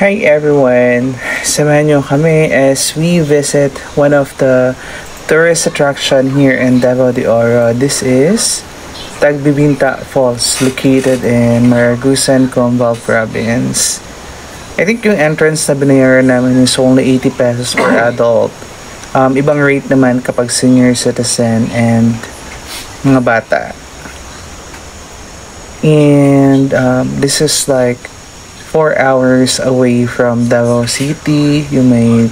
Hi everyone! Samahan niyo kami as we visit one of the tourist attraction here in Davao de Oro. This is Tagbibinta Falls, located in Maragusan, Combal Province. I think yung entrance na binayaran namin is only 80 pesos per adult. Ibang rate naman kapag senior citizen and mga bata. And this is like 4 hours away from Davao City. You may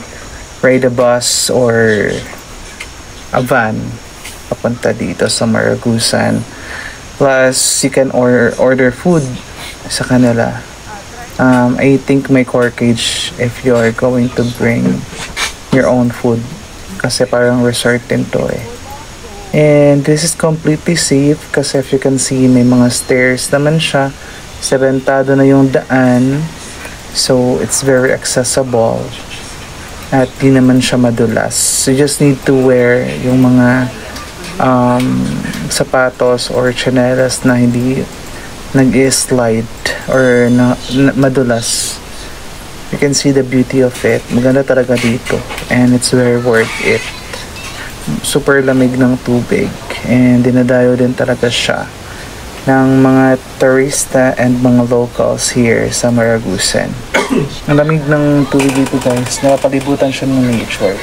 ride a bus or a van papunta dito sa Maragusan. Plus, you can order food sa kanila. I think may corkage if you are going to bring your own food. Kasi parang resort din to eh. And this is completely safe kasi if you can see, may mga stairs naman siya. Sementado na yung daan. So, it's very accessible. At di naman siya madulas. So, you just need to wear yung mga sapatos or chanelas na hindi nag-slide or madulas. You can see the beauty of it. Maganda talaga dito. And it's very worth it. Super lamig ng tubig. And dinadayo din talaga siya ng mga turista and mga locals here sa Maragusan. Ang lamig ng tubig dito guys. Nakapalibutan siya ng nature.